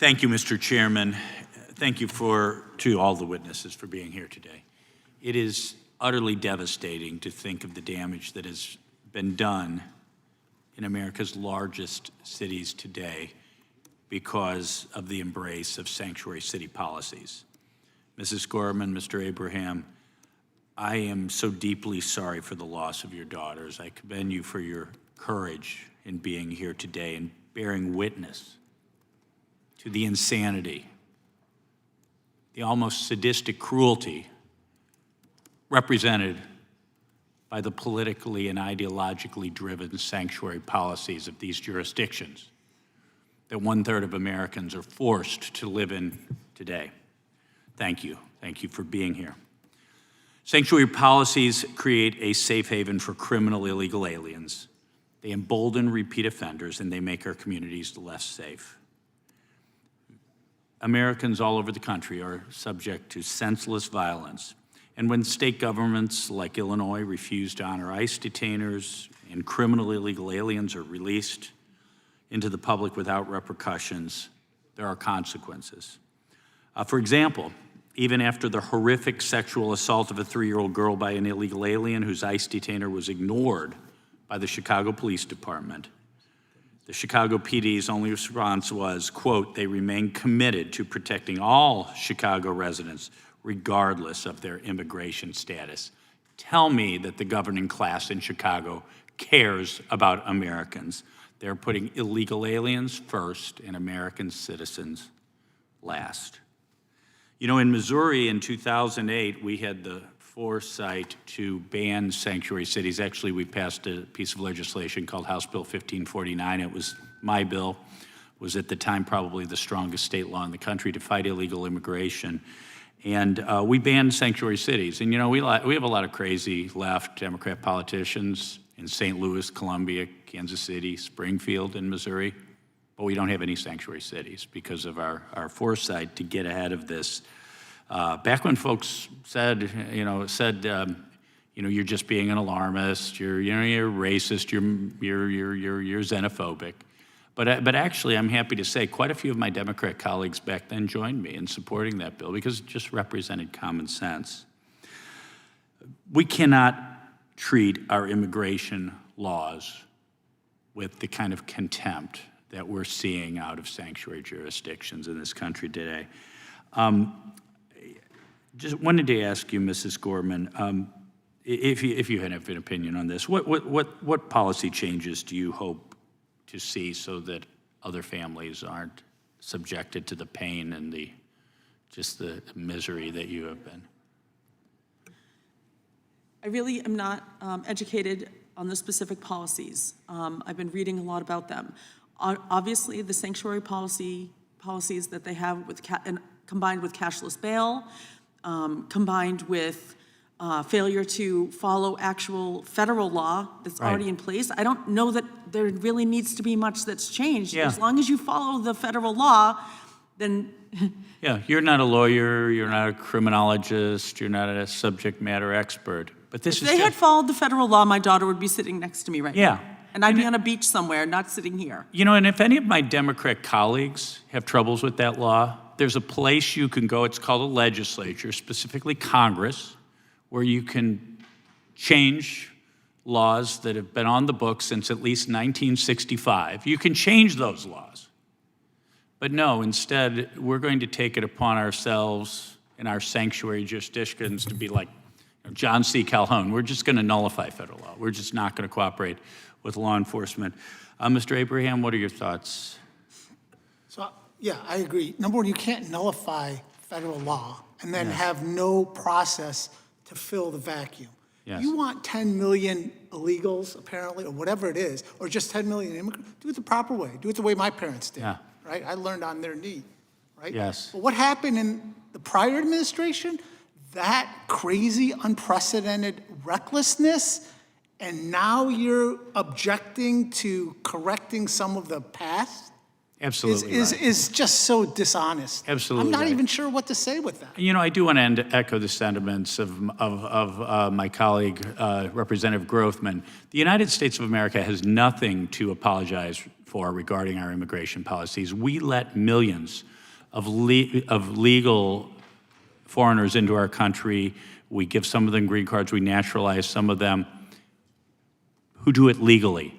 Thank you, Mr. Chairman. Thank you to all the witnesses for being here today. It is utterly devastating to think of the damage that has been done in America's largest cities today because of the embrace of sanctuary city policies. Mrs. Gorman, Mr. Abraham, I am so deeply sorry for the loss of your daughters. I commend you for your courage in being here today and bearing witness to the insanity, the almost sadistic cruelty represented by the politically and ideologically driven sanctuary policies of these jurisdictions that 1/3 of Americans are forced to live in today. Thank you. Thank you for being here. Sanctuary policies create a safe haven for criminal illegal aliens. They embolden repeat offenders and they make our communities less safe. Americans all over the country are subject to senseless violence. And when state governments like Illinois refuse to honor ICE detainers and criminal illegal aliens are released into the public without repercussions, there are consequences. For example, even after the horrific sexual assault of a 3-year-old girl by an illegal alien whose ICE detainer was ignored by the Chicago Police Department, the Chicago PD's only response was, quote, "They remain committed to protecting all Chicago residents regardless of their immigration status." Tell me that the governing class in Chicago cares about Americans. They're putting illegal aliens first and American citizens last. You know, in Missouri in 2008, we had the foresight to ban sanctuary cities. Actually, we passed a piece of legislation called House Bill 1549. It was my bill. It was at the time probably the strongest state law in the country to fight illegal immigration. And we banned sanctuary cities. And you know, we have a lot of crazy left Democrat politicians in St. Louis, Columbia, Kansas City, Springfield, and Missouri. But we don't have any sanctuary cities because of our foresight to get ahead of this. Back when folks said, you're just being an alarmist, you're racist, you're xenophobic. But actually, I'm happy to say quite a few of my Democrat colleagues back then joined me in supporting that bill because it just represented common sense. We cannot treat our immigration laws with the kind of contempt that we're seeing out of sanctuary jurisdictions in this country today. Just wanted to ask you, Mrs. Gorman, if you have an opinion on this, what policy changes do you hope to see so that other families aren't subjected to the pain and the misery that you have been? I really am not educated on the specific policies. I've been reading a lot about them. Obviously, the sanctuary policies that they have combined with cashless bail, combined with failure to follow actual federal law that's already in place. I don't know that there really needs to be much that's changed. Yeah. As long as you follow the federal law, then... Yeah, you're not a lawyer, you're not a criminologist, you're not a subject matter expert. But this if they had followed the federal law, my daughter would be sitting next to me right now. And I'd be on a beach somewhere, not sitting here. You know, and if any of my Democrat colleagues have troubles with that law, there's a place you can go, it's called a legislature, specifically Congress, where you can change laws that have been on the books since at least 1965. You can change those laws. But no, instead, we're going to take it upon ourselves in our sanctuary jurisdictions to be like John C. Calhoun. We're just going to nullify federal law. We're just not going to cooperate with law enforcement. Mr. Abraham, what are your thoughts? So, yeah, I agree. Number one, you can't nullify federal law and then have no process to fill the vacuum. Yes. You want 10 million illegals, apparently, or whatever it is, or just 10 million immigrants, do it the proper way. Do it the way my parents did, right? I learned on their knee, right? Yes. But what happened in the prior administration? That crazy, unprecedented recklessness, and now you're objecting to correcting some of the past? Absolutely is right. is just so dishonest. Absolutely I'm not right. even sure what to say with that. You know, I do want to echo the sentiments of my colleague, Representative Grothman. The United States of America has nothing to apologize for regarding our immigration policies. We let millions of legal foreigners into our country. We give some of them green cards. We naturalize some of them who do it legally.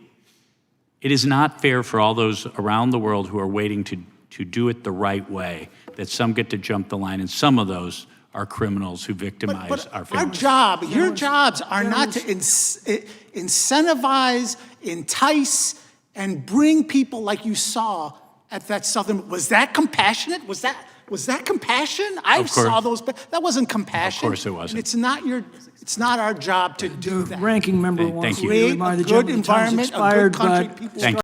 It is not fair for all those around the world who are waiting to do it the right way, that some get to jump the line, and some of those are criminals who victimize our Our families. job, your jobs are not to incentivize, entice, and bring people like you saw at that Southern. Was that compassionate? Was that compassion? I Of course. saw those, but that wasn't compassion. Of course it wasn't. And it's not our job to do that. Ranking member Thank wants you. to Create remind a the good gentleman the time's environment, a good expired, country, but people Thank